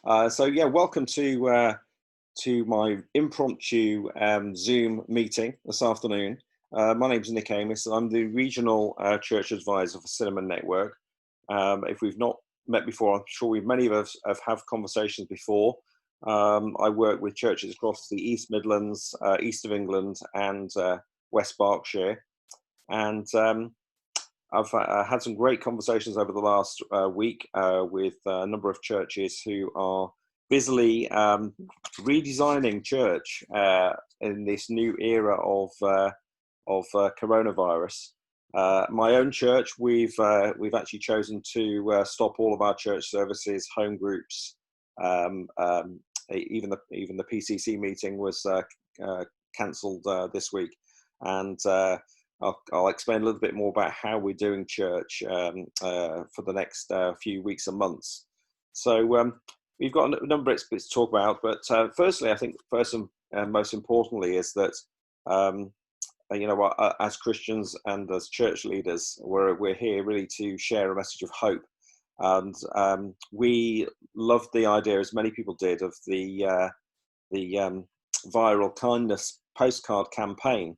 So yeah, welcome to my impromptu Zoom meeting this afternoon. My name's Nick Amos, and I'm the regional church advisor for Cinnamon Network. If we've not met before, I'm sure many of us have conversations before. I work with churches across the East Midlands, East of England, and West Berkshire, and I've had some great conversations over the last week with a number of churches who are busily redesigning church in this new era of coronavirus. My own church, we've actually chosen to stop all of our church services, home groups, even the PCC meeting was cancelled this week, and I'll explain a little bit more about how we're doing church for the next few weeks and months. So we've got a number of bits to talk about, but firstly, I think first and most importantly is that as Christians and as church leaders, we're here really to share a message of hope, and we loved the idea, as many people did, of the ViralKindness postcard campaign.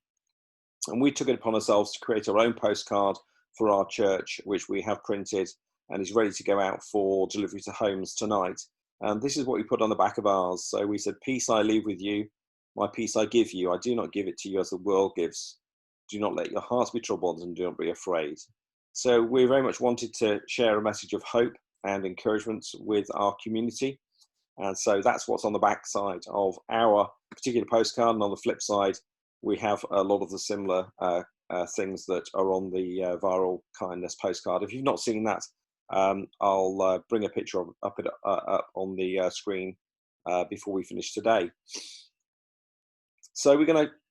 And we took it upon ourselves to create our own postcard for our church, which we have printed and is ready to go out for delivery to homes tonight. And this is what we put on the back of ours. So we said, "Peace I leave with you, my peace I give you. I do not give it to you as the world gives. Do not let your hearts be troubled and do not be afraid." So we very much wanted to share a message of hope and encouragement with our community. And so that's what's on the back side of our particular postcard. And on the flip side, we have a lot of the similar things that are on the ViralKindness postcard. If you've not seen that, I'll bring a picture up on the screen before we finish today. So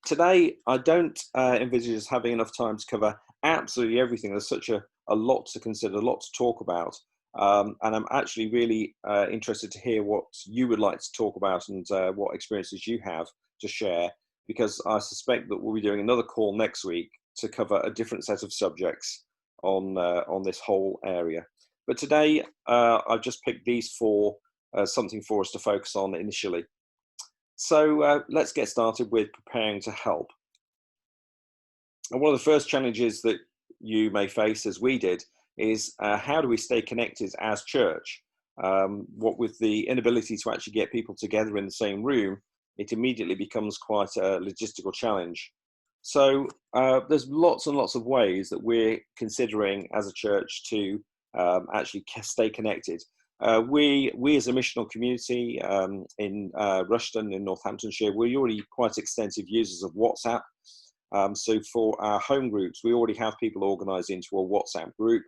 today, I don't envisage us having enough time to cover absolutely everything. There's such a lot to consider, a lot to talk about. And I'm actually really interested to hear what you would like to talk about and what experiences you have to share, because I suspect that we'll be doing another call next week to cover a different set of subjects on this whole area. But today, I've just picked these four, something for us to focus on initially. So let's get started with preparing to help. And one of the first challenges that you may face, as we did, is how do we stay connected as church? What with the inability to actually get people together in the same room, it immediately becomes quite a logistical challenge. So there's lots and lots of ways that we're considering as a church to actually stay connected. We as a missional community in Rushden in Northamptonshire, we're already quite extensive users of WhatsApp. So for our home groups, we already have people organised into a WhatsApp group.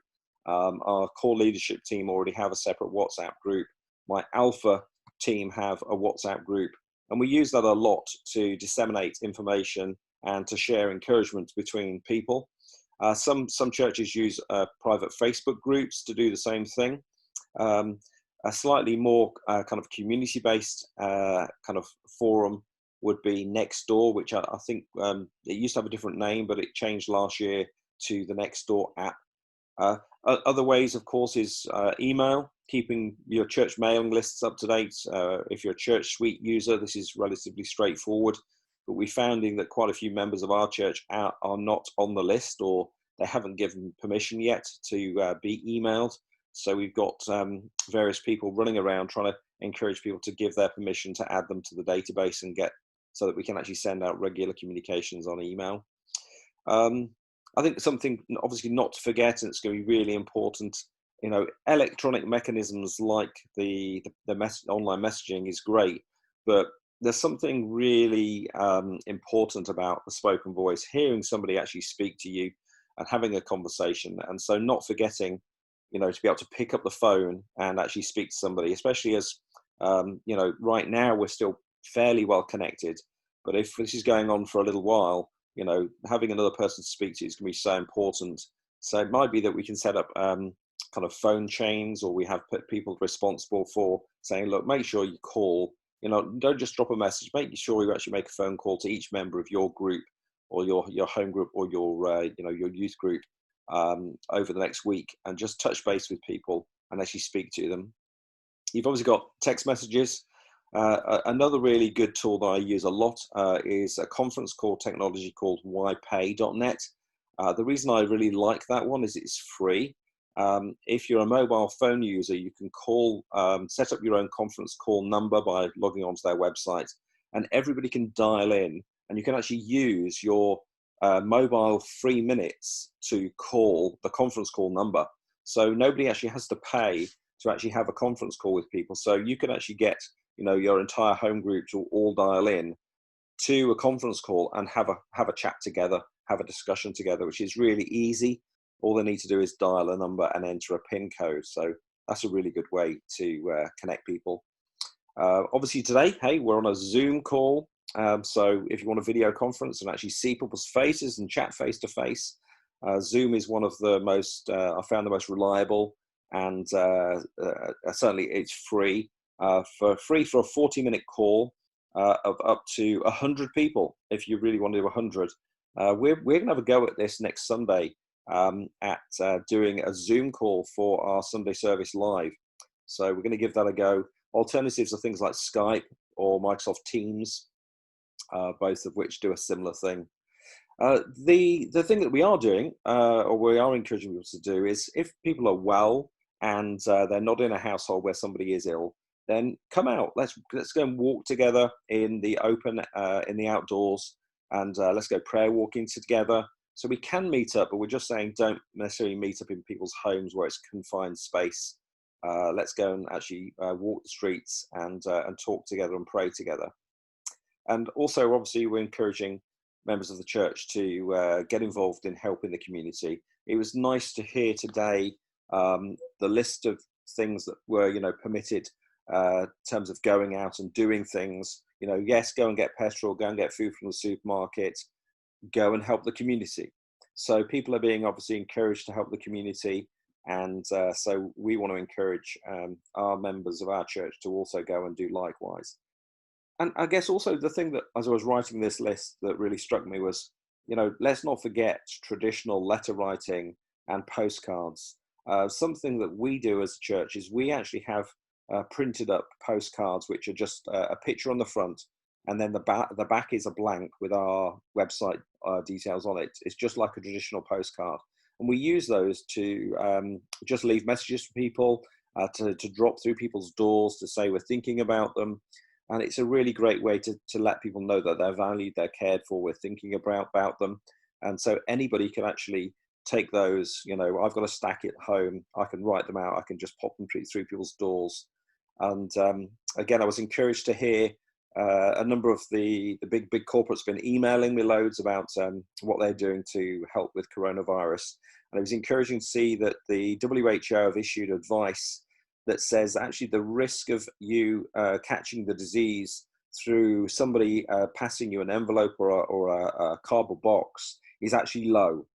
Our core leadership team already have a separate WhatsApp group. My Alpha team have a WhatsApp group. And we use that a lot to disseminate information and to share encouragement between people. Some churches use private Facebook groups to do the same thing. A slightly more kind of community-based kind of forum would be Nextdoor, which I think it used to have a different name, but it changed last year to the Nextdoor app. Other ways, of course, is email, keeping your church mailing lists up to date. If you're a Church Suite user, this is relatively straightforward, but we're finding that quite a few members of our church are not on the list, or they haven't given permission yet to be emailed. So we've got various people running around trying to encourage people to give their permission to add them to the database and so that we can actually send out regular communications on email. I think something obviously not to forget, and it's going to be really important, electronic mechanisms like the online messaging is great, but there's something really important about the spoken voice, hearing somebody actually speak to you and having a conversation. And so not forgetting, to be able to pick up the phone and actually speak to somebody, especially as, right now we're still fairly well connected. But if this is going on for a little while, having another person to speak to is going to be so important. So it might be that we can set up kind of phone chains, or we have people responsible for saying, look, make sure you call, don't just drop a message, make sure you actually make a phone call to each member of your group or your home group or your youth group over the next week, and just touch base with people and actually speak to them. You've obviously got text messages. Another really good tool that I use a lot is a conference call technology called ypay.net. The reason I really like that one is it's free. If you're a mobile phone user, you can call, set up your own conference call number by logging onto their website, and everybody can dial in, and you can actually use your mobile free minutes to call the conference call number. So nobody actually has to pay to actually have a conference call with people. So you can actually get, your entire home group to all dial in to a conference call and have a chat together, have a discussion together, which is really easy. All they need to do is dial a number and enter a PIN code. So that's a really good way to connect people. Obviously today, hey, we're on a Zoom call. So if you want a video conference and actually see people's faces and chat face to face, Zoom is one of the most, I found the most reliable, and certainly it's free. For a 40-minute call of up to 100 people, if you really want to do 100. We're going to have a go at this next Sunday at doing a Zoom call for our Sunday service live. So we're going to give that a go. Alternatives are things like Skype or Microsoft Teams, both of which do a similar thing. The thing that we are doing, or we are encouraging people to do, is if people are well and they're not in a household where somebody is ill, then come out. Let's go and walk together in the open, in the outdoors, and let's go prayer walking together. So we can meet up, but we're just saying don't necessarily meet up in people's homes where it's confined space. Let's go and actually walk the streets and talk together and pray together. And also, obviously, we're encouraging members of the church to get involved in helping the community. It was nice to hear today the list of things that were, permitted in terms of going out and doing things. Yes, go and get petrol, go and get food from the supermarket, go and help the community. So people are being obviously encouraged to help the community, and so we want to encourage our members of our church to also go and do likewise. And I guess also the thing that, as I was writing this list, that really struck me was, let's not forget traditional letter writing and postcards. Something that we do as a church is we actually have printed up postcards, which are just a picture on the front, and then the back is a blank with our website details on it. It's just like a traditional postcard, and we use those to just leave messages for people, to drop through people's doors, to say we're thinking about them. And it's a really great way to let people know that they're valued, they're cared for, we're thinking about them. And so anybody can actually take those, I've got a stack at home, I can write them out, I can just pop them through people's doors. And again, I was encouraged to hear a number of the big corporates been emailing me loads about what they're doing to help with coronavirus. And it was encouraging to see that the WHO have issued advice that says actually the risk of you catching the disease through somebody passing you an envelope or a cardboard box is actually low.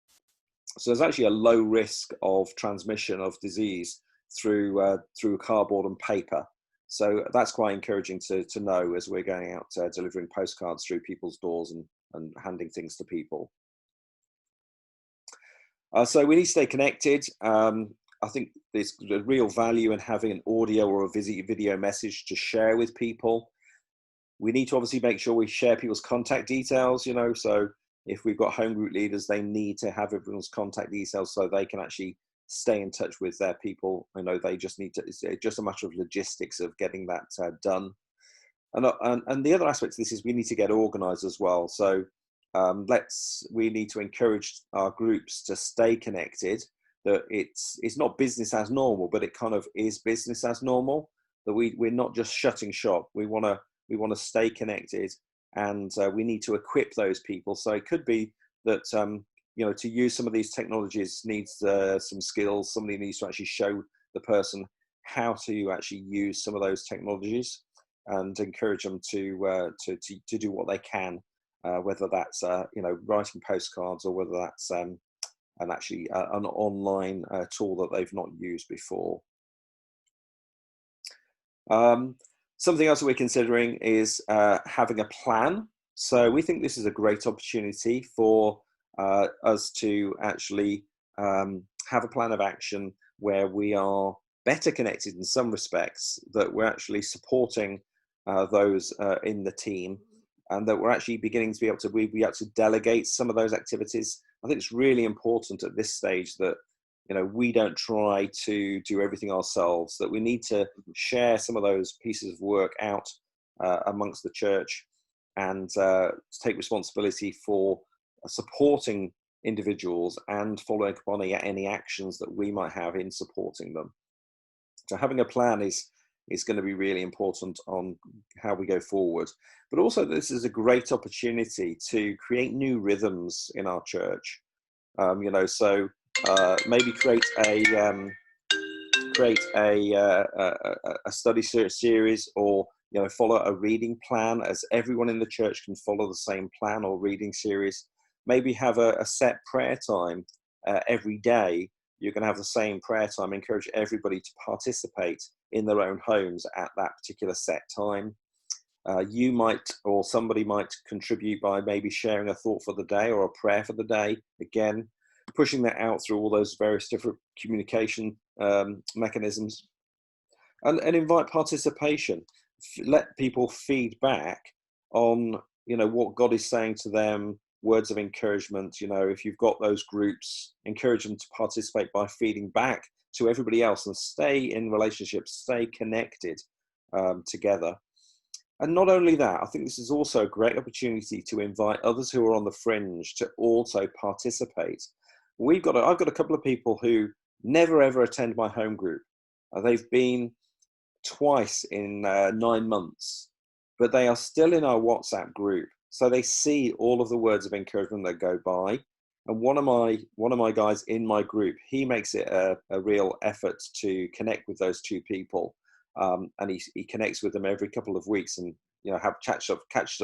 So there's actually a low risk of transmission of disease through cardboard and paper. So that's quite encouraging to know as we're going out delivering postcards through people's doors and handing things to people. So we need to stay connected. I think there's a real value in having an audio or a video message to share with people. We need to obviously make sure we share people's contact details, so if we've got home group leaders, they need to have everyone's contact details so they can actually stay in touch with their people. They just need to, it's just a matter of logistics of getting that done. And the other aspect of this is we need to get organized as well. So we need to encourage our groups to stay connected, that it's not business as normal, but it kind of is business as normal, that we're not just shutting shop. We want to stay connected, and we need to equip those people. So it could be that to use some of these technologies needs some skills. Somebody needs to actually show the person how to actually use some of those technologies, and encourage them to do what they can, whether that's writing postcards, or whether that's an online tool that they've not used before. Something else that we're considering is having a plan. So we think this is a great opportunity for us to actually have a plan of action where we are better connected in some respects, that we're actually supporting those in the team, and that we're actually beginning to be able to delegate some of those activities. I think it's really important at this stage that, you know, we don't try to do everything ourselves, that we need to share some of those pieces of work out amongst the church, and take responsibility for supporting individuals and following up on any actions that we might have in supporting them. So having a plan is going to be really important on how we go forward. But also, this is a great opportunity to create new rhythms in our church. You know, so maybe create a study series, or, you know, follow a reading plan, as everyone in the church can follow the same plan or reading series. Maybe have a set prayer time every day. You're going to have the same prayer time. Encourage everybody to participate in their own homes at that particular set time. You might, or somebody might, contribute by maybe sharing a thought for the day or a prayer for the day. Again, pushing that out through all those various different communication mechanisms, and invite participation. Let people feed back on, you know, what God is saying to them, words of encouragement. You know, if you've got those groups, encourage them to participate by feeding back to everybody else, and stay in relationships, stay connected together. And not only that, I think this is also a great opportunity to invite others who are on the fringe to also participate. I've got a couple of people who never ever attend my home group. They've been twice in 9 months, but they are still in our WhatsApp group. So they see all of the words of encouragement that go by. And one of my guys in my group, he makes it a real effort to connect with those two people. And he connects with them every couple of weeks, and, you know, have catch up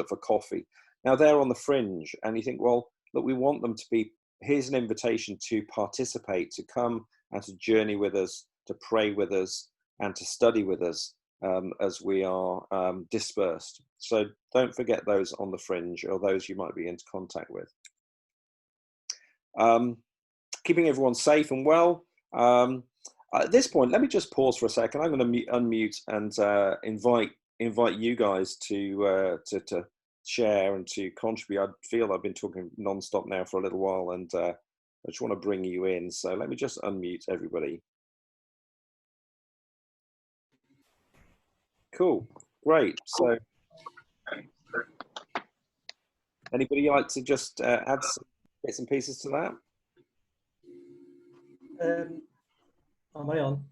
for coffee. Now they're on the fringe, and you think, well, look, we want them to be. Here's an invitation to participate, to come and to journey with us, to pray with us, and to study with us as we are dispersed. So don't forget those on the fringe, or those you might be into contact with. Keeping everyone safe and well. At this point, let me just pause for a second. I'm going to unmute and invite you guys to share and to contribute. I feel I've been talking non-stop now for a little while, and I just want to bring you in. So let me just unmute everybody. Cool, great. So anybody like to just add some bits and pieces to that? Am I on?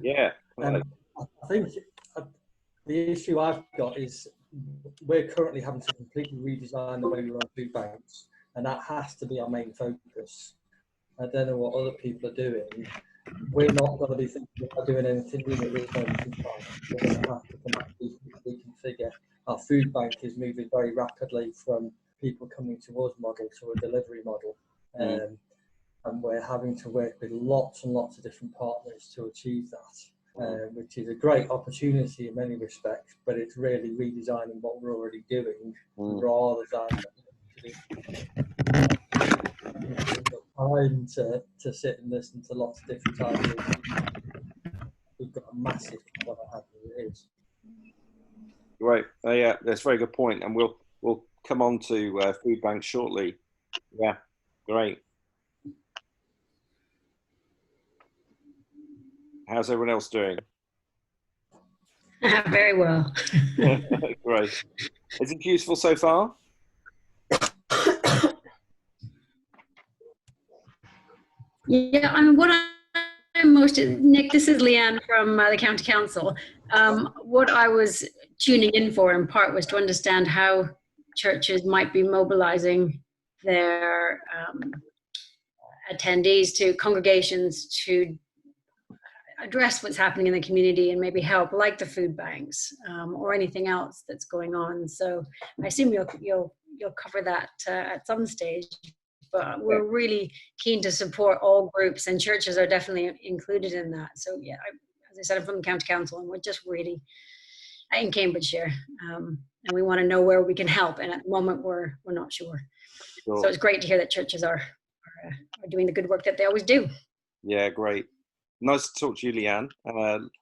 Yeah. I think the issue I've got is we're currently having to completely redesign the way we run food banks, and that has to be our main focus. I don't know what other people are doing. We're not going to be thinking about doing anything new at this moment in time. We're going to have to completely reconfigure. Our food bank is moving very rapidly from people coming to us model to a delivery model. And we're having to work with lots and lots of different partners to achieve that, which is a great opportunity in many respects, but it's really redesigning what we're already doing rather than time to sit and listen to lots of different ideas. We've got a massive what it is. Right. Yeah, that's a very good point, and we'll come on to food banks shortly. Yeah, great. How's everyone else doing? Very well. Great. Is it useful so far? Yeah, I mean, what I'm most, Nick, this is Leanne from the County Council. What I was tuning in for in part was to understand how churches might be mobilizing their attendees to congregations to address what's happening in the community and maybe help, like the food banks or anything else that's going on. So I assume you'll cover that at some stage. But we're really keen to support all groups, and churches are definitely included in that. So yeah, as I said, I'm from the County Council, and we're just really in Cambridgeshire, and we want to know where we can help. And at the moment, we're not sure. Sure. So it's great to hear that churches are doing the good work that they always do. Yeah, great. Nice to talk to you, Leanne.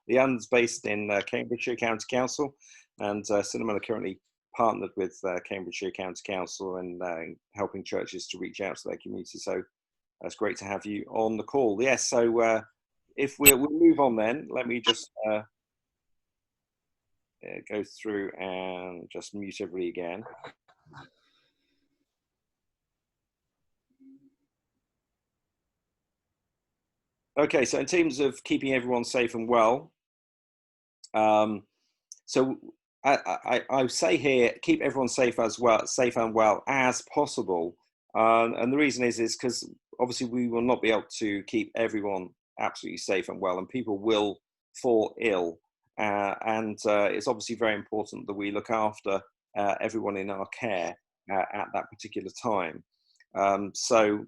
Leanne's based in Cambridgeshire County Council, and Cinnamon are currently partnered with Cambridgeshire County Council and helping churches to reach out to their community. So it's great to have you on the call. Yes, so if we'll move on then, let me just go through and just mute everybody again. Okay, so in terms of keeping everyone safe and well, so I say here, keep everyone safe and well as possible. And the reason is because obviously we will not be able to keep everyone absolutely safe and well, and people will fall ill. And it's obviously very important that we look after everyone in our care at that particular time. So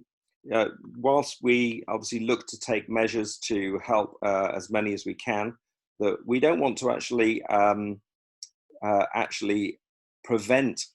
whilst we obviously look to take measures to help as many as we can, that we don't want to actually prevent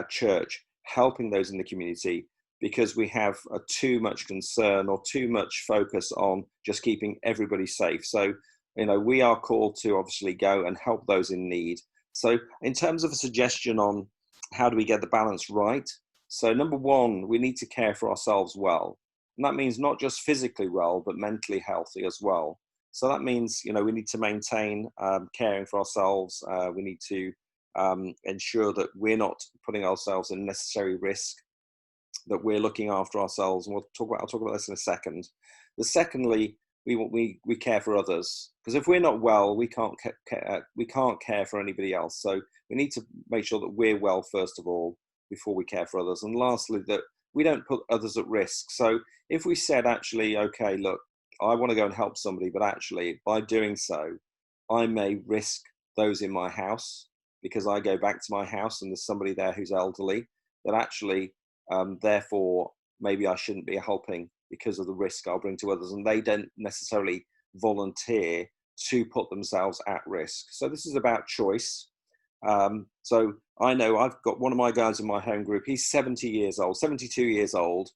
church helping those in the community because we have too much concern or too much focus on just keeping everybody safe. So, you know, we are called to obviously go and help those in need. So in terms of a suggestion on how do we get the balance right? So number one, we need to care for ourselves well. And that means not just physically well, but mentally healthy as well. So that means, you know, we need to maintain caring for ourselves. We need to ensure that we're not putting ourselves in necessary risk, that we're looking after ourselves. And I'll talk about this in a second. But secondly, we care for others, because if we're not well, we can't care for anybody else. So we need to make sure that we're well first of all before we care for others. And lastly, that we don't put others at risk. So if we said, actually, okay, look, I want to go and help somebody, but actually by doing so, I may risk those in my house because I go back to my house and there's somebody there who's elderly, that actually, therefore, maybe I shouldn't be helping because of the risk I'll bring to others. And they don't necessarily volunteer to put themselves at risk. So this is about choice. So I know I've got one of my guys in my home group, he's 72 years old,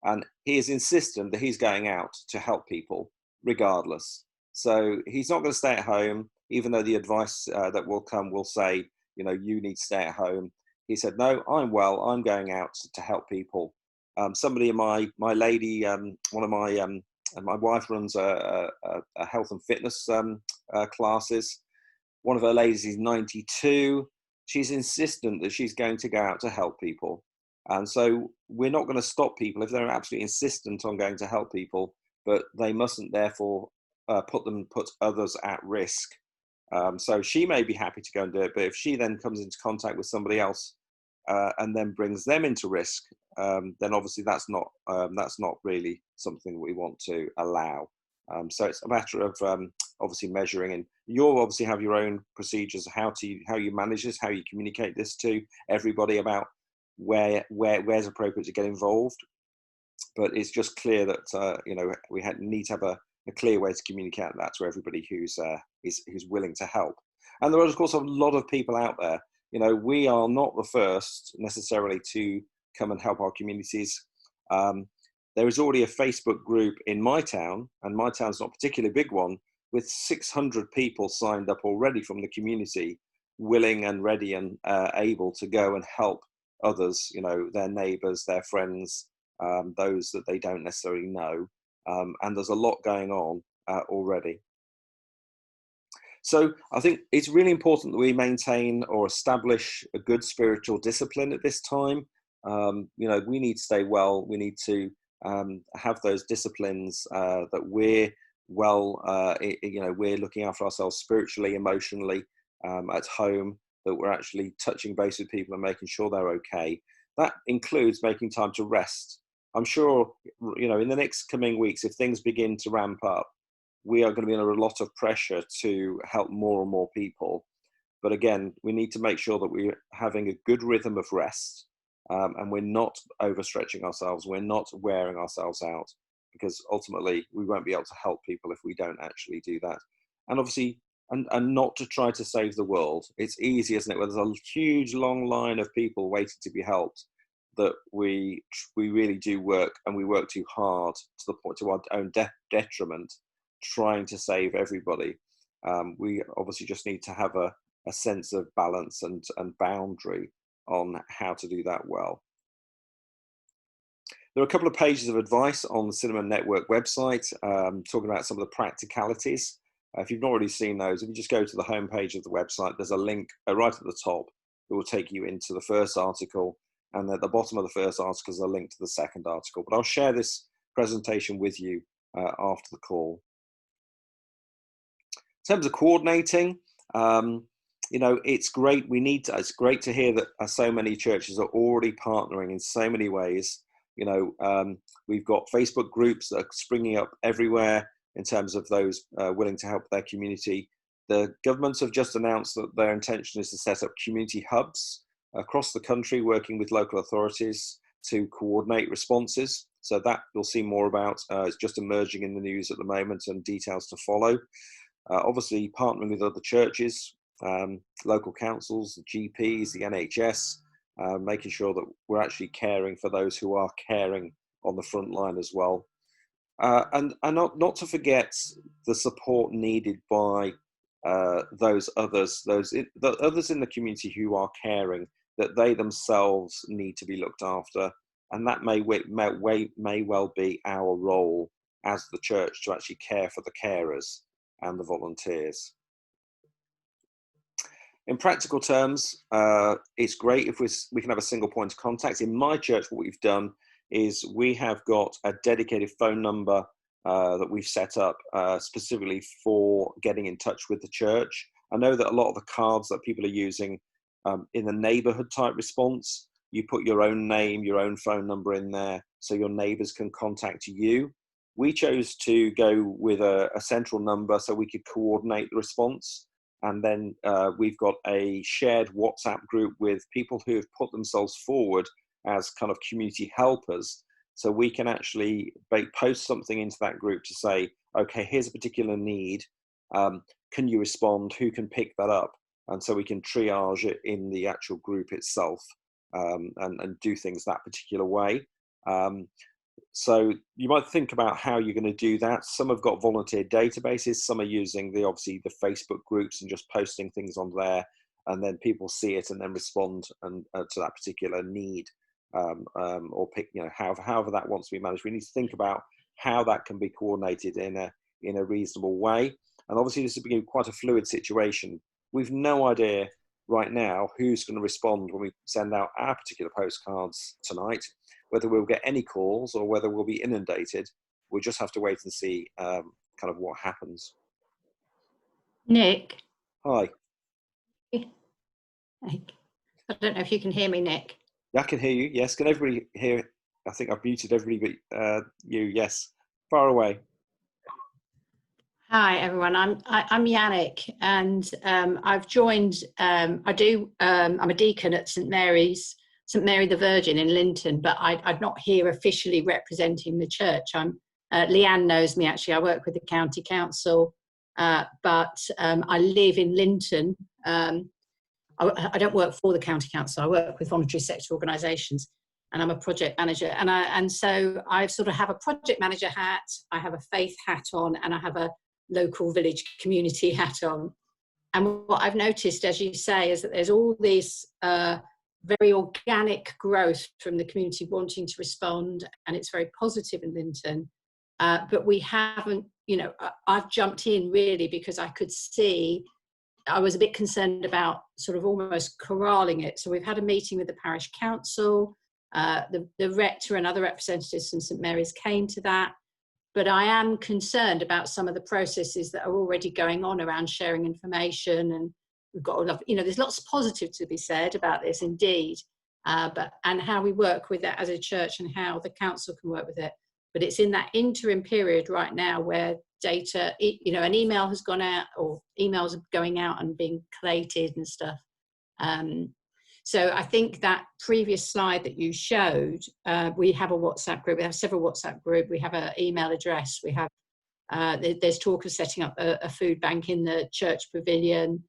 and he is insistent that he's going out to help people regardless. So he's not going to stay at home, even though the advice that will come will say, you know, you need to stay at home. He said, no, I'm well, I'm going out to help people. Somebody in my lady, one of my wife runs a health and fitness classes. One of her ladies is 92. She's insistent that she's going to go out to help people. And so we're not going to stop people if they're absolutely insistent on going to help people, but they mustn't therefore put others at risk. So she may be happy to go and do it, but if she then comes into contact with somebody else and then brings them into risk, then obviously that's not really something that we want to allow. So it's a matter of obviously measuring, and you'll obviously have your own procedures, how you manage this, how you communicate this to everybody about where's appropriate to get involved. But it's just clear that you know, we need to have a clear way to communicate that to everybody who's willing to help. And there are of course a lot of people out there. You know, we are not the first necessarily to come and help our communities. There is already a Facebook group in my town, and my town's not a particularly big one, with 600 people signed up already from the community, willing and ready and able to go and help others, you know, their neighbours, their friends, those that they don't necessarily know. And there's a lot going on already. So I think it's really important that we maintain or establish a good spiritual discipline at this time. You know, we need to stay well. We need to have those disciplines that we're well, you know, we're looking after ourselves spiritually, emotionally, at home, that we're actually touching base with people and making sure they're okay. That includes making time to rest. I'm sure, you know, in the next coming weeks, if things begin to ramp up, we are going to be under a lot of pressure to help more and more people. But again, we need to make sure that we're having a good rhythm of rest, and we're not overstretching ourselves. We're not wearing ourselves out, because ultimately we won't be able to help people if we don't actually do that. And obviously, and not to try to save the world. It's easy, isn't it? When there's a huge long line of people waiting to be helped, that we really do work, and we work too hard to the point to our own detriment, trying to save everybody. We obviously just need to have a sense of balance and boundary on how to do that well. There are a couple of pages of advice on the Cinema Network website, talking about some of the practicalities. If you've not already seen those, if you just go to the homepage of the website, there's a link right at the top that will take you into the first article, and at the bottom of the first article is a link to the second article. But I'll share this presentation with you after the call. In terms of coordinating, you know, it's great. It's great to hear that so many churches are already partnering in so many ways. You know, we've got Facebook groups that are springing up everywhere in terms of those willing to help their community. The governments have just announced that their intention is to set up community hubs across the country, working with local authorities to coordinate responses. So that you'll see more about. It's just emerging in the news at the moment, and details to follow. Obviously, partnering with other churches, local councils, the GPs, the NHS, making sure that we're actually caring for those who are caring on the front line as well. And not to forget the support needed by those others, the others in the community who are caring, that they themselves need to be looked after. And that may well be our role as the church, to actually care for the carers and the volunteers. In practical terms, it's great if we can have a single point of contact. In my church, what we've done is we have got a dedicated phone number that we've set up specifically for getting in touch with the church. I know that a lot of the cards that people are using in the neighborhood type response, you put your own name, your own phone number in there so your neighbors can contact you. We chose to go with a central number so we could coordinate the response. And then we've got a shared WhatsApp group with people who have put themselves forward as kind of community helpers. So we can actually post something into that group to say, okay, here's a particular need. Can you respond? Who can pick that up? And so we can triage it in the actual group itself, and do things that particular way. So you might think about how you're going to do that. Some have got volunteer databases. Some are using obviously the Facebook groups and just posting things on there, and then people see it and then respond to that particular need, or pick, you know, however that wants to be managed. We need to think about how that can be coordinated in a reasonable way. And obviously this has been quite a fluid situation. We've no idea right now who's going to respond when we send out our particular postcards tonight, whether we'll get any calls or whether we'll be inundated. We'll just have to wait and see kind of what happens. Nick. Hi. I don't know if you can hear me, Nick. I can hear you, yes. Can everybody hear? I think I've muted everybody but you, yes. Far away. Hi everyone, I'm Yannick, and I've joined. I'm a deacon at St Mary the Virgin in Linton, but I'm not here officially representing the church. Leanne knows me actually. I work with the county council, but I live in Linton. I don't work for the county council. I work with voluntary sector organisations, and I'm a project manager. And so I sort of have a project manager hat, I have a faith hat on, and I have a local village community hat on. And what I've noticed, as you say, is that there's all this very organic growth from the community wanting to respond, and it's very positive in Linton. But we haven't, you know, I've jumped in really because I could see, I was a bit concerned about sort of almost corralling it. So we've had a meeting with the parish council, the rector and other representatives from St Mary's came to that. But I am concerned about some of the processes that are already going on around sharing information, and we've got a lot, you know, there's lots of positive to be said about this indeed, and how we work with that as a church and how the council can work with it. But it's in that interim period right now where data, you know, an email has gone out, or emails are going out and being collated and stuff. So I think that previous slide that you showed, we have a WhatsApp group, we have several WhatsApp groups, we have an email address, we have, there's talk of setting up a food bank in the church pavilion.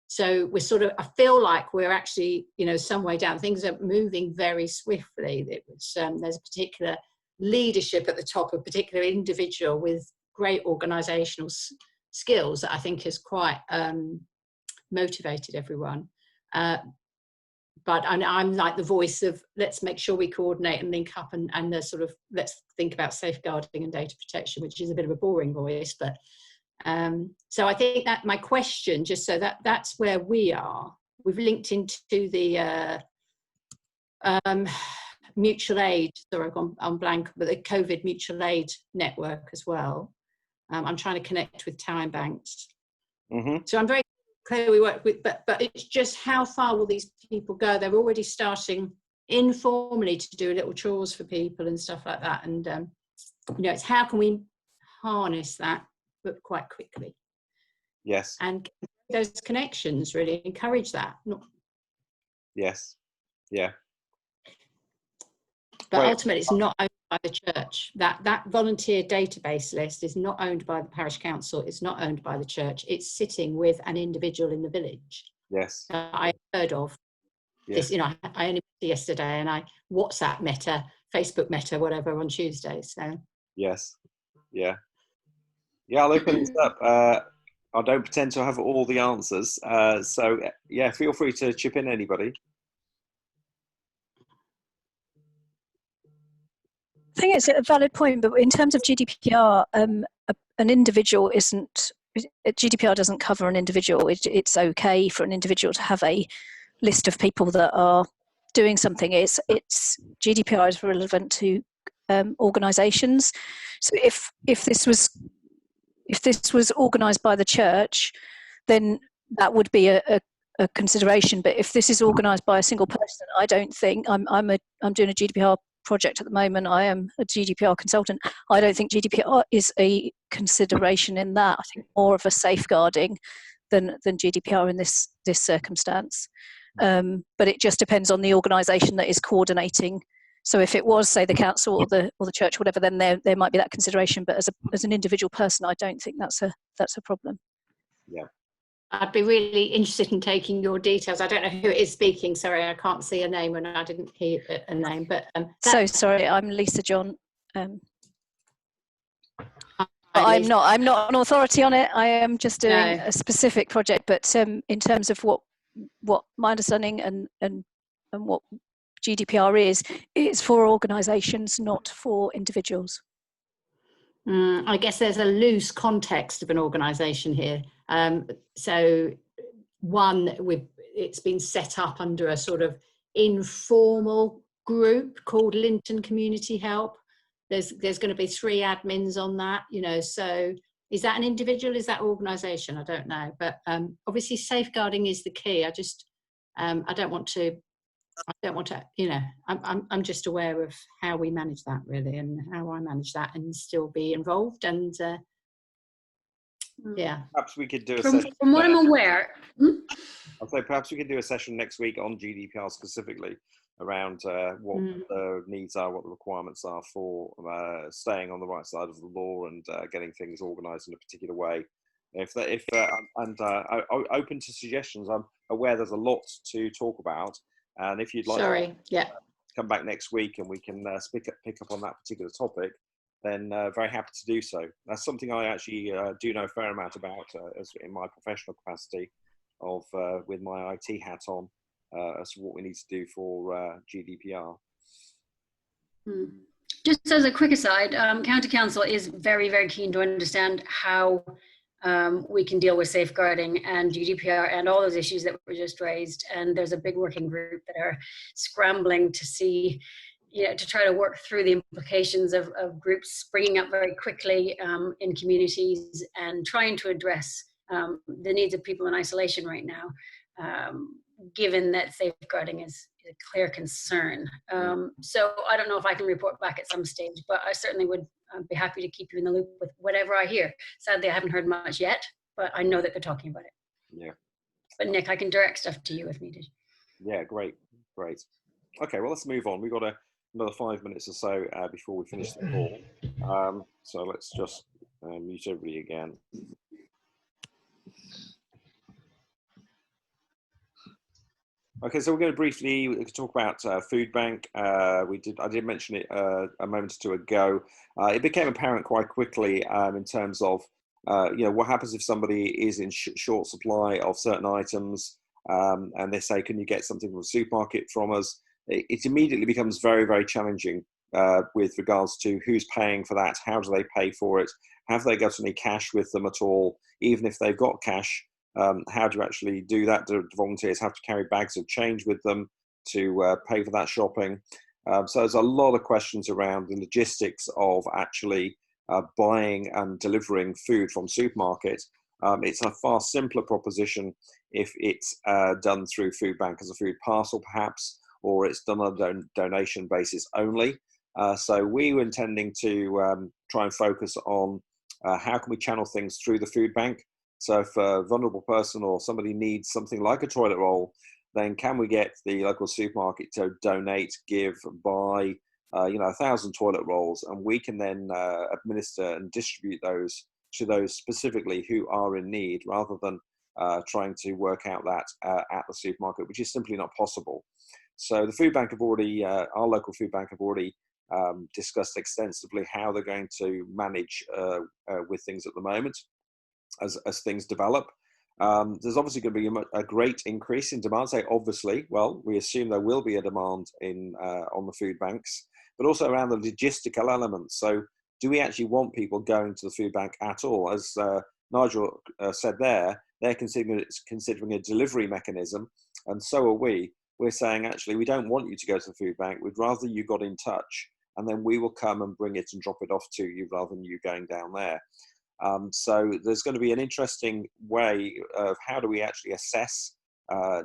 So we're sort of, I feel like we're actually, you know, some way down. Things are moving very swiftly. There's a particular leadership at the top, a particular individual with great organisational skills that I think has quite motivated everyone. But I'm like the voice of, let's make sure we coordinate and link up, and the sort of, let's think about safeguarding and data protection, which is a bit of a boring voice. But so I think that my question, just so that's where we are. We've linked into the mutual aid, sorry, I've gone on blank, but the COVID mutual aid network as well. I'm trying to connect with time banks. Mm-hmm. So I'm very clear we work with, but it's just how far will these people go? They're already starting informally to do little chores for people and stuff like that. And, you know, it's how can we harness that, but quite quickly. Yes. And those connections, really encourage that. Yes. Yeah. But ultimately, it's not owned by the church. That volunteer database list is not owned by the parish council. It's not owned by the church. It's sitting with an individual in the village. Yes. I heard of this. You know, I only met yesterday, and I WhatsApp Meta, Facebook Meta, whatever, on Tuesday. So yes, yeah. I'll open this up. I don't pretend to have all the answers. So yeah, feel free to chip in, anybody. I think it's a valid point, but in terms of GDPR, an individual isn't, GDPR doesn't cover an individual. It's okay for an individual to have a list of people that are doing something. It's GDPR is relevant to organisations. So if this was organised by the church, then that would be a consideration. But if this is organised by a single person, I don't think I'm doing a GDPR project at the moment. I am a GDPR consultant. I don't think GDPR is a consideration in that. I think more of a safeguarding than GDPR in this circumstance. But it just depends on the organisation that is coordinating. So if it was, say, the council or the church, whatever, then there might be that consideration. But as an individual person, I don't think that's a problem. Yeah. I'd be really interested in taking your details. I don't know who it is speaking. Sorry, I can't see a name and I didn't hear a name. But so sorry, I'm Lisa John. I'm not an authority on it. I am just doing a specific project. But in terms of what my understanding and what GDPR is, it's for organisations, not for individuals. I guess there's a loose context of an organisation here. So one, it's been set up under a sort of informal group called Linton Community Help. There's going to be 3 admins on that, you know. So is that an individual? Is that organisation? I don't know. But obviously safeguarding is the key. I just I don't want to, you know, I'm just aware of how we manage that, really, and how I manage that and still be involved. And yeah. Perhaps we could do a session. From what I'm aware. I'll say perhaps we could do a session next week on GDPR specifically around what the needs are, what the requirements are for staying on the right side of the law and getting things organised in a particular way. I'm open to suggestions. I'm aware there's a lot to talk about, and if you'd like to come back next week and we can pick up on that particular topic, then very happy to do so. That's something I actually do know a fair amount about as in my professional capacity of with my IT hat on as to what we need to do for GDPR. Just as a quick aside, County Council is very, very keen to understand how we can deal with safeguarding and GDPR and all those issues that were just raised. And there's a big working group that are scrambling to see, you know, to try to work through the implications of groups springing up very quickly in communities and trying to address the needs of people in isolation right now, given that safeguarding is a clear concern. So I don't know if I can report back at some stage, but I certainly would be happy to keep you in the loop with whatever I hear. Sadly, I haven't heard much yet, but I know that they're talking about it. Yeah. But Nick, I can direct stuff to you if needed. Yeah, great. Okay, well, let's move on. We've got another 5 minutes or so before we finish the call. So let's just mute everybody again. Okay, so we're going to briefly talk about food bank. I did mention it a moment or two ago. It became apparent quite quickly in terms of what happens if somebody is in short supply of certain items, and they say, "Can you get something from the supermarket from us?" It immediately becomes very, very challenging with regards to who's paying for that, how do they pay for it, have they got any cash with them at all, even if they've got cash. How do you actually do that? Do volunteers have to carry bags of change with them to pay for that shopping? So there's a lot of questions around the logistics of actually buying and delivering food from supermarket. It's a far simpler proposition if it's done through food bank as a food parcel perhaps, or it's done on a donation basis only. So we were intending to try and focus on how can we channel things through the food bank. So if a vulnerable person or somebody needs something like a toilet roll, then can we get the local supermarket to donate, give, buy, 1,000 toilet rolls, and we can then administer and distribute those to those specifically who are in need, rather than trying to work out that at the supermarket, which is simply not possible. So the food bank our local food bank have already discussed extensively how they're going to manage with things at the moment. As things develop, there's obviously going to be a great increase in demand. Say, obviously, well, we assume there will be a demand on the food banks, but also around the logistical elements. So, do we actually want people going to the food bank at all? As Nigel said there, they're considering a delivery mechanism, and so are we. We're saying, actually, we don't want you to go to the food bank. We'd rather you got in touch, and then we will come and bring it and drop it off to you, rather than you going down there. So there's going to be an interesting way of how do we actually assess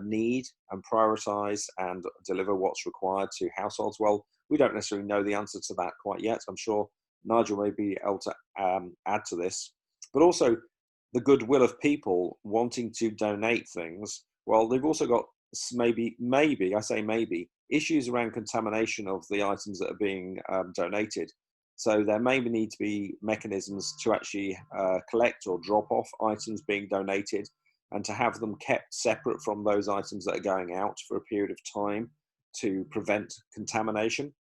need and prioritize and deliver what's required to households. Well, we don't necessarily know the answer to that quite yet. I'm sure Nigel may be able to add to this, but also the goodwill of people wanting to donate things. Well, they've also got maybe, I say maybe, issues around contamination of the items that are being donated. So there may need to be mechanisms to actually collect or drop off items being donated, and to have them kept separate from those items that are going out for a period of time to prevent contamination.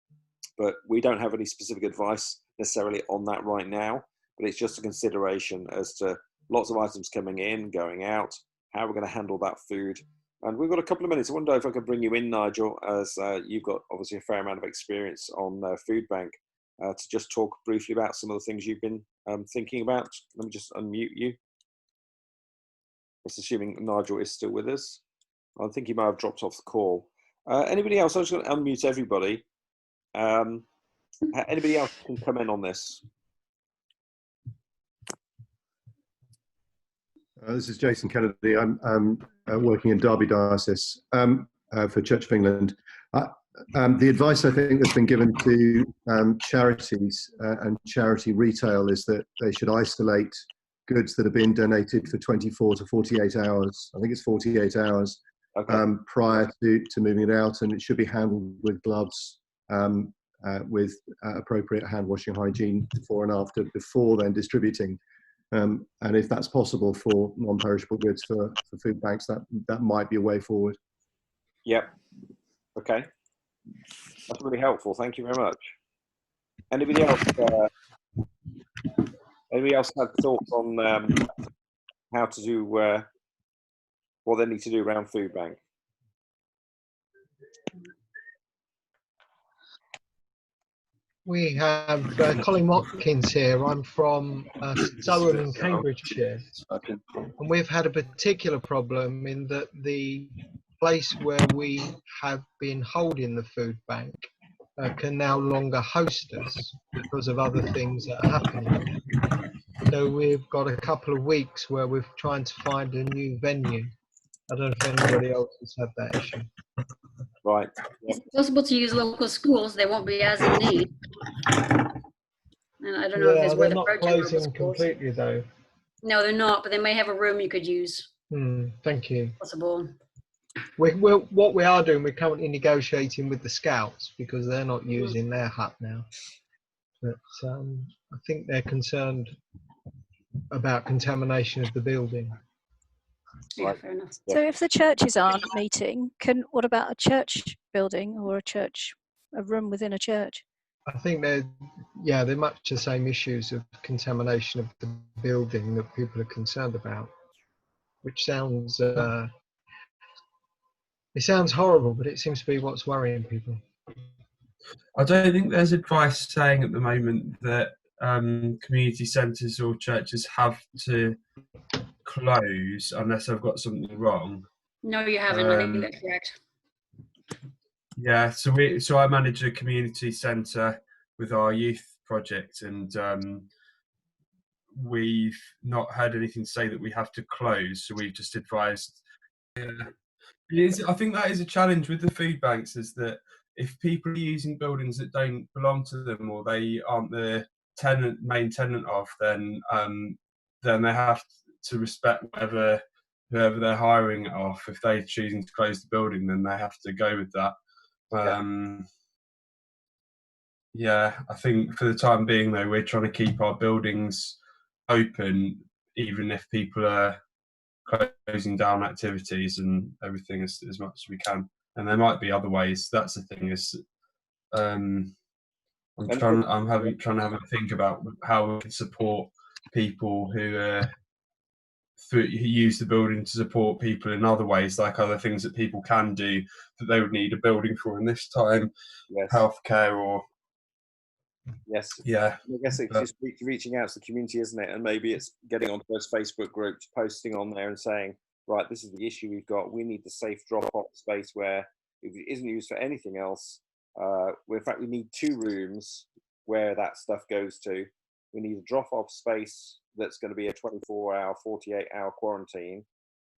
But we don't have any specific advice necessarily on that right now, but it's just a consideration as to lots of items coming in, going out, how we're going to handle that food. And we've got a couple of minutes. I wonder if I could bring you in, Nigel, as you've got obviously a fair amount of experience on food bank. To just talk briefly about some of the things you've been thinking about. Let me just unmute you. Just assuming Nigel is still with us. I think he might have dropped off the call. Anybody else? I'm just going to unmute everybody. Anybody else can come in on this? This is Jason Kennedy. I'm working in Derby Diocese for Church of England. The advice I think that's been given to charities and charity retail is that they should isolate goods that are being donated for 24 to 48 hours. I think it's 48 hours prior to moving it out, and it should be handled with gloves, with appropriate hand washing hygiene before and after, before then distributing. And if that's possible for non-perishable goods for food banks, that might be a way forward. Yep. Okay. That's really helpful. Thank you very much. Anybody else? Anybody else had thoughts on how to do what they need to do around food bank? We have Colin Watkins here. I'm from Durham in Cambridgeshire, and we've had a particular problem in that the place where we have been holding the food bank can no longer host us because of other things that are happening. So we've got a couple of weeks where we're trying to find a new venue. I don't know if anybody else has had that issue. Right. It's possible to use local schools. They won't be as in need. And I don't know if it's worth they're not closing completely though. No, they're not, but they may have a room you could use. Thank you. Possible. What we are doing, we're currently negotiating with the Scouts because they're not using their hut now. But I think they're concerned about contamination of the building. Yeah, Right. fair enough. So if the churches aren't meeting, what about a church building or a room within a church? I think they're much the same issues of contamination of the building that people are concerned about, which sounds it sounds horrible, but it seems to be what's worrying people. I don't think there's advice saying at the moment that community centres or churches have to close unless I've got something wrong. No, you haven't. I think that's correct. Yeah, so I manage a community centre with our youth project, and we've not heard anything say that we have to close. So we've just advised. Yeah, I think that is a challenge with the food banks, is that if people are using buildings that don't belong to them or they aren't the main tenant of, then they have to respect whoever they're hiring it off. If they're choosing to close the building, then they have to go with that. Yeah, I think for the time being, though, we're trying to keep our buildings open, even if people are closing down activities and everything as much as we can. And there might be other ways. That's the thing, is I'm trying to have a think about how we can support people who use the building to support people in other ways, like other things that people can do that they would need a building for in this time. Yes. Healthcare or yes. Yeah. I guess it's just reaching out to the community, isn't it? And maybe it's getting onto those Facebook groups, posting on there and saying, right, this is the issue we've got. We need the safe drop-off space where if it isn't used for anything else, in fact, we need 2 rooms where that stuff goes to. We need a drop-off space that's going to be a 24-hour, 48-hour quarantine,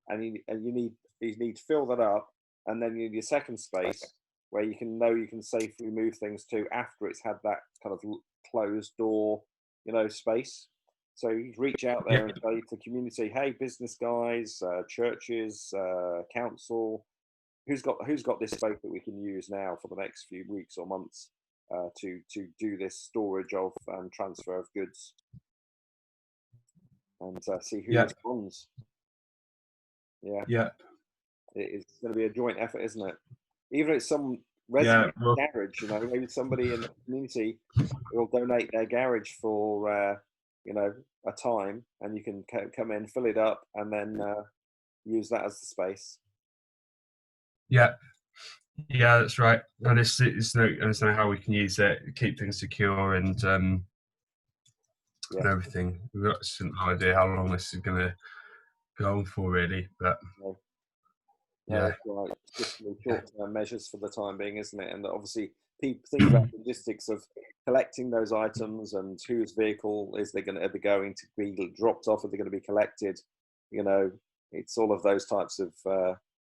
and you need to fill that up, and then you need a second space where you can safely move things to after it's had that kind of closed door, space. So you reach out there and say to the community, hey, business guys, churches, council, who's got this space that we can use now for the next few weeks or months to do this storage of transfer of goods, and see who responds. It's going to be a joint effort, isn't it? Even if it's some resident garage, maybe somebody in the community will donate their garage for a time, and you can come in, fill it up, and then use that as the space. Yeah, that's right. And it's know how we can use it, keep things secure, and everything. We've got no idea how long this is going to go on for, really, but that's right. Just short-term measures for the time being, isn't it? And obviously, people think about the logistics of collecting those items and whose vehicle are they going to be dropped off? Are they going to be collected? It's all of those types of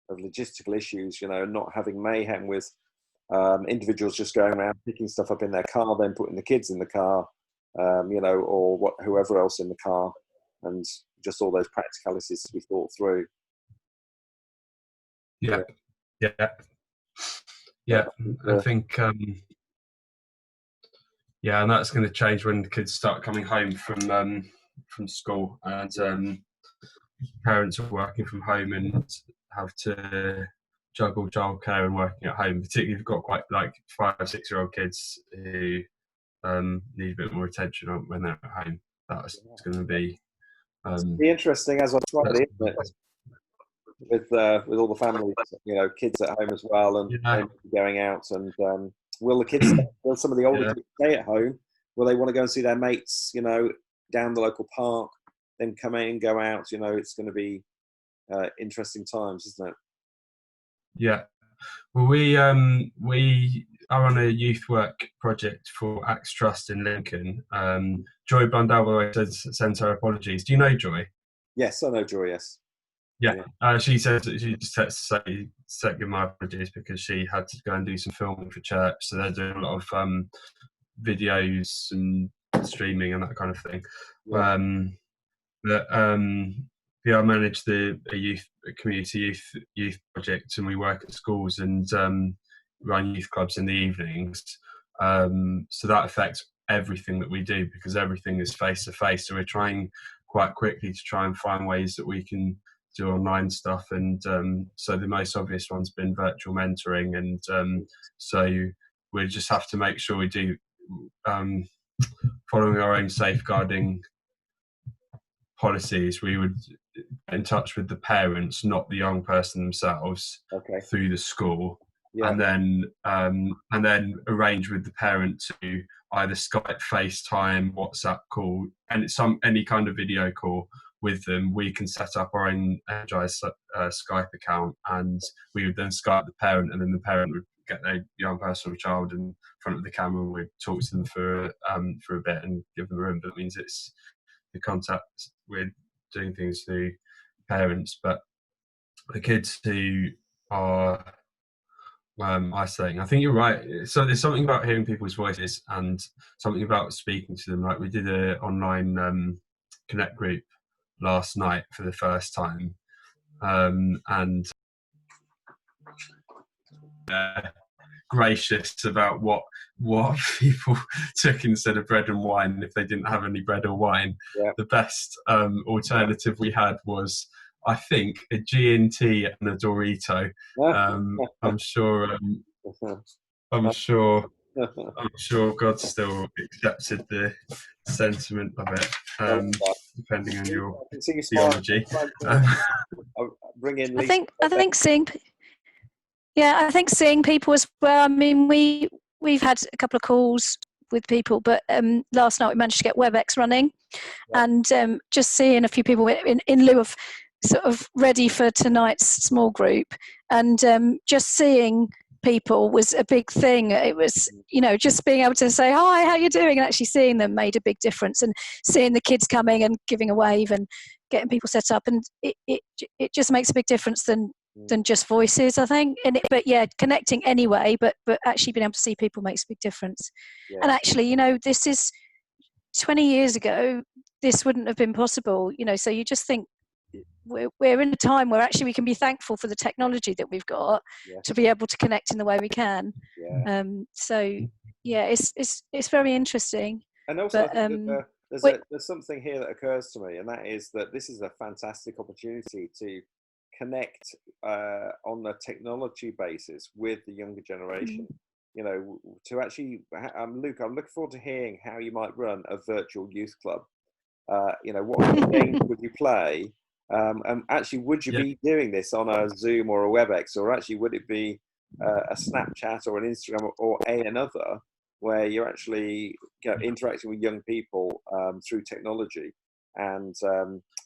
logistical issues. Not having mayhem with individuals just going around picking stuff up in their car, then putting the kids in the car, or whoever else in the car, and just all those practicalities to be thought through. I think and that's going to change when the kids start coming home from school, and parents are working from home and have to juggle childcare and working at home, particularly if you've got quite 5-6-year-old kids who need a bit more attention when they're at home. That's going to be interesting as on Friday, isn't it? With all the families, kids at home as well, and going out. And will some of the older kids stay at home? Will they want to go and see their mates, down the local park, then come in and go out? It's going to be interesting times, isn't it? Yeah. Well, we are on a youth work project for Axe Trust in Lincoln. Joy Blundell, by the way, sends her apologies. Do you know Joy? Yes, I know Joy. Yes. She said she just texted to say give my apologies because she had to go and do some filming for church, so they're doing a lot of videos and streaming and that kind of thing. I manage a community youth project, and we work at schools and run youth clubs in the evenings. So that affects everything that we do because everything is face to face. So we're trying quite quickly to try and find ways that we can do online stuff, and so the most obvious one's been virtual mentoring, and so we just have to make sure we do following our own safeguarding policies. We would get in touch with the parents, not the young person themselves, through the school, and then arrange with the parent to either Skype, FaceTime, WhatsApp call, and any kind of video call with them. We can set up our own energized Skype account, and we would then Skype the parent, and then the parent would get their young person or child in front of the camera, and we'd talk to them for a bit and give them a room. But it means it's the contact, we're doing things through parents, but the kids who are isolating, I think you're right. So there's something about hearing people's voices and something about speaking to them. Like we did an online Connect group last night for the first time, and gracious about what people took instead of bread and wine if they didn't have any bread or wine. The best alternative we had was, I think, a G&T and a Dorito. I'm sure God still accepted the sentiment of it, depending on your theology. I think seeing people as well. I mean, we've had a couple of calls with people, but last night we managed to get WebEx running, and just seeing a few people in lieu of sort of ready for tonight's small group, and just seeing people was a big thing. It was, just being able to say, hi, how you doing? And actually seeing them made a big difference, and seeing the kids coming and giving a wave and getting people set up. And it just makes a big difference than just voices, I think. But yeah, connecting anyway, but actually being able to see people makes a big difference. And actually, this is 20 years ago, this wouldn't have been possible, so you just think, we're in a time where actually we can be thankful for the technology that we've got to be able to connect in the way we can. So yeah, it's very interesting. And also, I think there's something here that occurs to me, and that is that this is a fantastic opportunity to connect on a technology basis with the younger generation. To actually, Luke, I'm looking forward to hearing how you might run a virtual youth club. What games would you play? And actually, would you be doing this on a Zoom or a WebEx, or actually would it be a Snapchat or an Instagram or another, where you're actually interacting with young people through technology and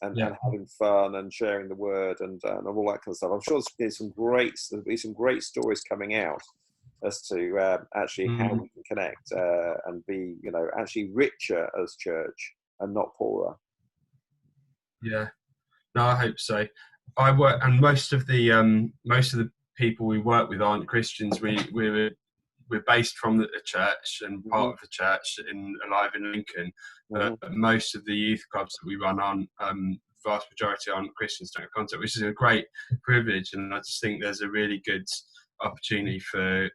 having fun and sharing the word and all that kind of stuff? I'm sure there'll be some great stories coming out as to actually how we can connect and be actually richer as church and not poorer. Yeah. No, I hope so. I work, and most of the people we work with aren't Christians. We're based from the church and part of the church alive in Lincoln. Most of the youth clubs that we run on, vast majority aren't Christians, don't have contact, which is a great privilege. And I just think there's a really good opportunity for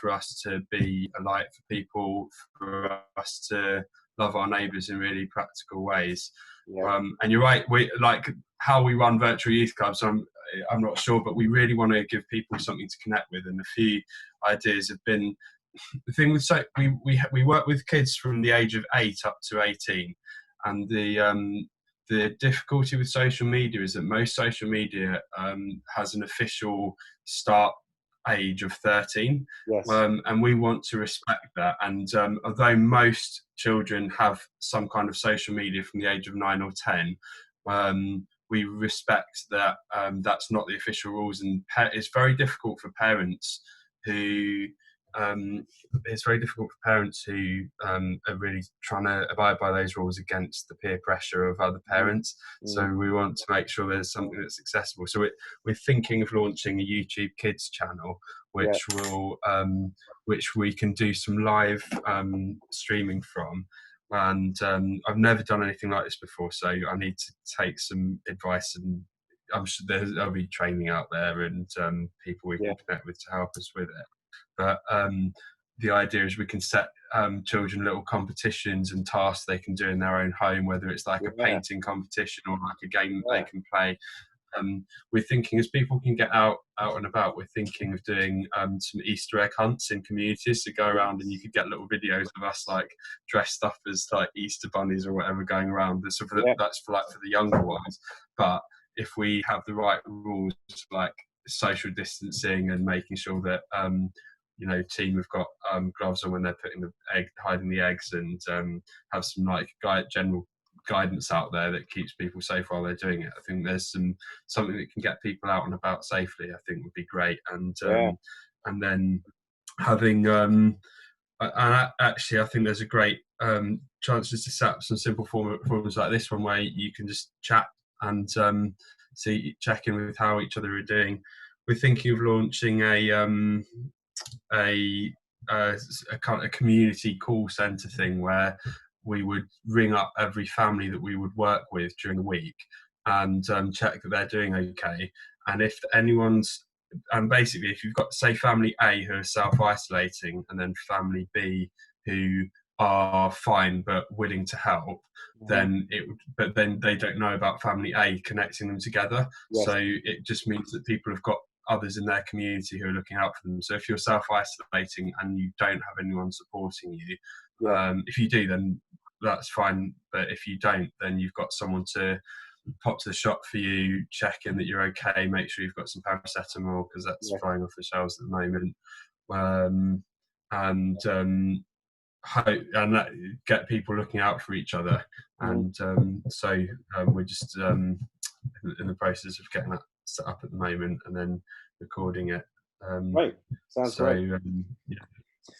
us to be a light for people, for us to love our neighbours in really practical ways. And you're right, we like how we run virtual youth clubs. I'm not sure, but we really want to give people something to connect with, and a few ideas have been the thing with we work with kids from the age of 8 up to 18, and the difficulty with social media is that most social media has an official start age of 13, and we want to respect that. And although most children have some kind of social media from the age of 9 or 10, we respect that that's not the official rules, and it's very difficult for parents who are really trying to abide by those rules against the peer pressure of other parents. So we want to make sure there's something that's accessible. So we're thinking of launching a YouTube Kids channel, which which we can do some live streaming from. And I've never done anything like this before, so I need to take some advice, and I'm sure there'll be training out there and people we can connect with to help us with it. But the idea is we can set children little competitions and tasks they can do in their own home, whether it's like a painting competition or like a game that they can play. we're thinking, as people can get out and about, we're thinking of doing some Easter egg hunts in communities to go around, and you could get little videos of us like dressed up as like Easter bunnies or whatever going around. That's for the younger ones. But if we have the right rules like social distancing and making sure that team have got gloves on when they're hiding the eggs, and have some like general guidance out there that keeps people safe while they're doing it. I think there's something that can get people out and about safely, I think would be great. And then having actually I think there's a great chances to set up some simple forums like this one where you can just chat and check in with how each other are doing. We're thinking of launching a kind of community call centre thing where we would ring up every family that we would work with during the week and check that they're doing okay. And if anyone's, and basically if you've got, say, family A who are self-isolating, and then family B who are fine but willing to help, then they don't know about family A connecting them together. Yes. So it just means that people have got others in their community who are looking out for them. So if you're self-isolating and you don't have anyone supporting you, if you do, then that's fine. But if you don't, then you've got someone to pop to the shop for you, check in that you're okay, make sure you've got some paracetamol because that's flying off the shelves at the moment, and that get people looking out for each other. And so we're just in the process of getting that set up at the moment and then recording it. Right, sounds great.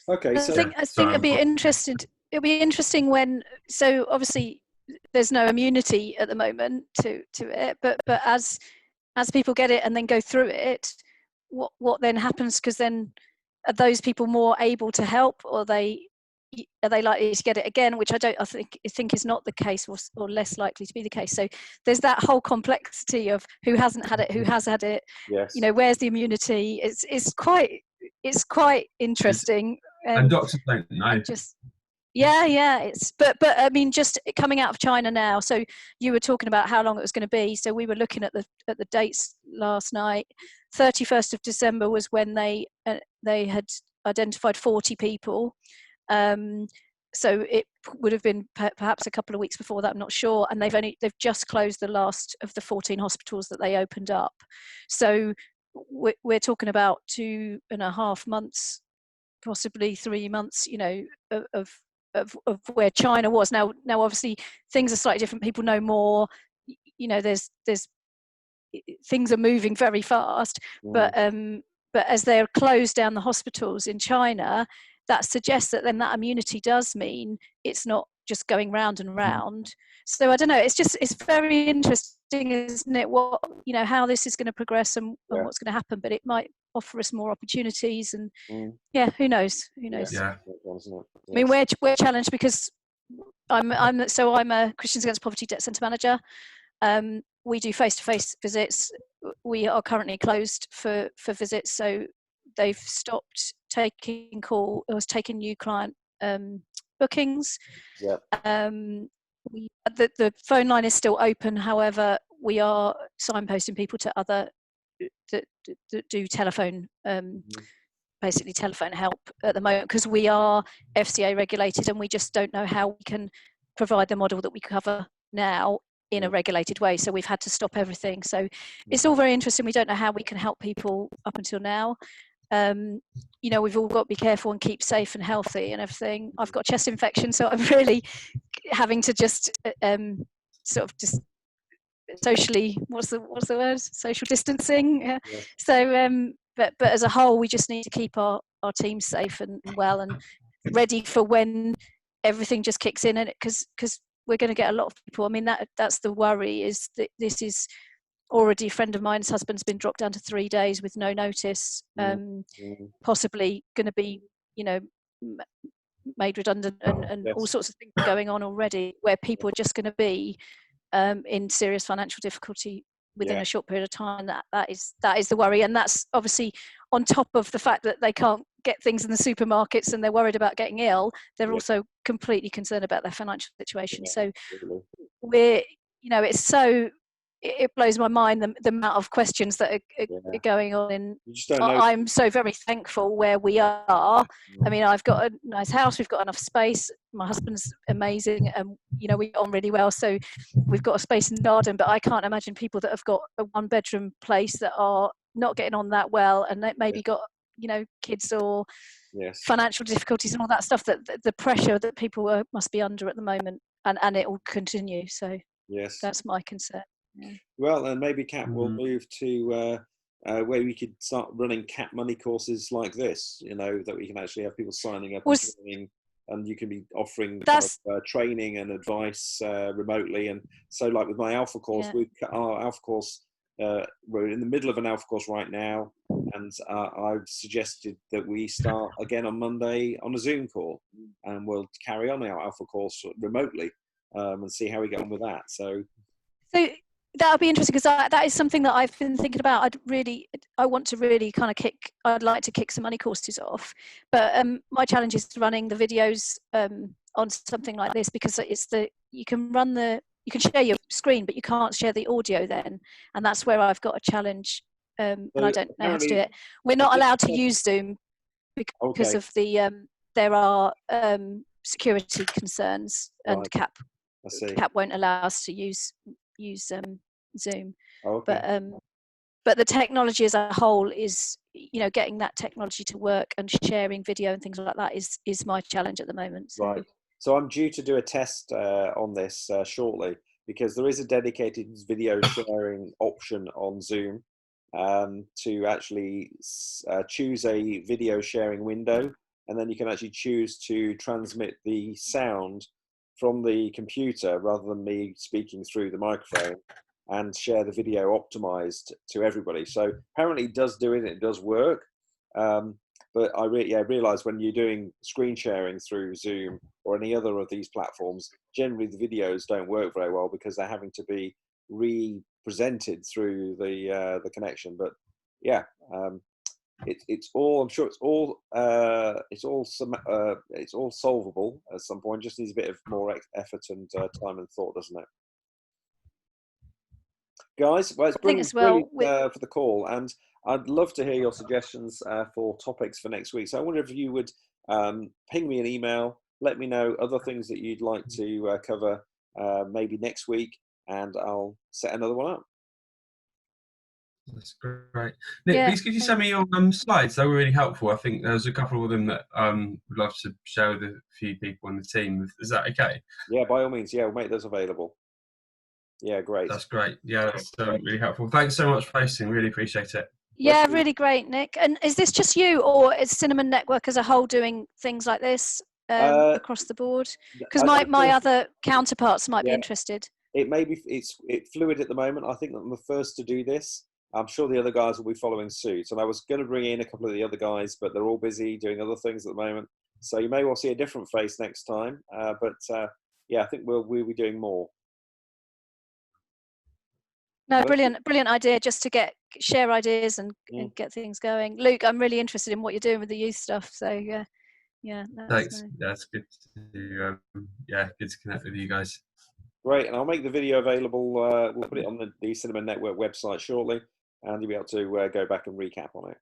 Okay, I think it'd be interesting when, so obviously there's no immunity at the moment to it, but as people get it and then go through it, what then happens? Because then are those people more able to help, or are they likely to get it again, which I think is not the case, or less likely to be the case. So there's that whole complexity of who hasn't had it, who has had it. Yes. Where's the immunity? It's quite interesting. And doctors don't know. But I mean, just coming out of China now. So you were talking about how long it was going to be. So we were looking at the dates last night. 31st of December was when they had identified 40 people. So it would have been perhaps a couple of weeks before that, I'm not sure. And they've just closed the last of the 14 hospitals that they opened up. So we're talking about 2.5 months, possibly 3 months, of where China was. Now obviously things are slightly different. People know more. There's things are moving very fast. But as they're closed down the hospitals in China, that suggests that then that immunity does mean it's not just going round and round. So I don't know. It's very interesting, isn't it? How this is going to progress and what's going to happen. But it might offer us more opportunities, and who knows? Yeah. I mean, we're challenged because I'm a Christians Against Poverty Debt Centre manager. We do face-to-face visits. We are currently closed for visits, so they've stopped taking new client bookings. The phone line is still open. However, we are signposting people to other that do telephone, basically telephone help at the moment, because we are FCA regulated and we just don't know how we can provide the model that we cover now in a regulated way. So we've had to stop everything. So it's all very interesting. We don't know how we can help people up until now. We've all got to be careful and keep safe and healthy and everything. I've got chest infection, so I'm really having to just sort of just socially, what's the word? Social distancing. Yeah. So, but as a whole, we just need to keep our team safe and well and ready for when everything just kicks in, and because we're going to get a lot of people. I mean, that's the worry, is that this is already a friend of mine's husband's been dropped down to 3 days with no notice, possibly going to be, made redundant, and all sorts of things going on already, where people are just going to be in serious financial difficulty within a short period of time. That is the worry, and that's obviously on top of the fact that they can't get things in the supermarkets and they're worried about getting ill. They're also completely concerned about their financial situation. So we're, it blows my mind the amount of questions that are going on. You just don't know. I'm so very thankful where we are. I mean, I've got a nice house, we've got enough space. My husband's amazing, and you know, we get on really well. So we've got a space in the garden. But I can't imagine people that have got a 1-bedroom place that are not getting on that well, and that maybe got, you know, kids or financial difficulties and all that stuff. That the pressure that people must be under at the moment, and it will continue. So that's my concern. Yeah. Well, and maybe Kat will move to where we could start running Cat Money courses like this, you know, that we can actually have people signing up and joining, and you can be offering training and advice remotely. And so, like with my Alpha course, our Alpha course, we're in the middle of an Alpha course right now, and I've suggested that we start again on Monday on a Zoom call, and we'll carry on our Alpha course remotely and see how we get on with that. So that would be interesting, because that is something that I've been thinking about. I want to really kind of I'd like to kick some money courses off, but my challenge is running the videos on something like this, because you can share your screen, but you can't share the audio then, and that's where I've got a challenge, and I don't know how to do it. We're not allowed to use Zoom because of there are security concerns, and CAP won't allow us to use Zoom. But the technology as a whole is, you know, getting that technology to work and sharing video and things like that is my challenge at the moment. So. Right. So I'm due to do a test on this shortly, because there is a dedicated video sharing option on Zoom to actually choose a video sharing window, and then you can actually choose to transmit the sound from the computer rather than me speaking through the microphone, and share the video optimized to everybody. So apparently it does do it, it does work. But I realize when you're doing screen sharing through Zoom or any other of these platforms, generally the videos don't work very well because they're having to be re-presented through the connection. But it's all, I'm sure it's all solvable at some point. Just needs a bit of more effort and time and thought, doesn't it? Guys, well, it's brilliant for the call, and I'd love to hear your suggestions for topics for next week. So I wonder if you would ping me an email, let me know other things that you'd like to cover maybe next week, and I'll set another one up. That's great. Nick, please could you send me your slides? They were really helpful. I think there's a couple of them that we'd love to share with a few people on the team. Is that okay? Yeah, by all means. Yeah, we'll make those available. Yeah, great. That's great. Yeah, that's really helpful. Thanks so much for hosting. Really appreciate it. Yeah, really great, Nick. And is this just you, or is Cinnamon Network as a whole doing things like this across the board? Because my other counterparts might be interested. It may be, it's fluid at the moment. I think that I'm the first to do this. I'm sure the other guys will be following suit. And I was going to bring in a couple of the other guys, but they're all busy doing other things at the moment. So you may well see a different face next time. Yeah, I think we'll be doing more. No, brilliant idea, just to share ideas and get things going. Luke, I'm really interested in what you're doing with the youth stuff. So yeah. Thanks. That's good to good to connect with you guys. Great, and I'll make the video available. We'll put it on the Cinnamon Network website shortly, and you'll be able to go back and recap on it.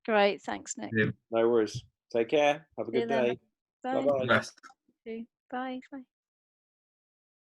Great, thanks, Nick. Yeah. No worries. Take care. Have a good day. Bye. Bye-bye. Bye. Bye.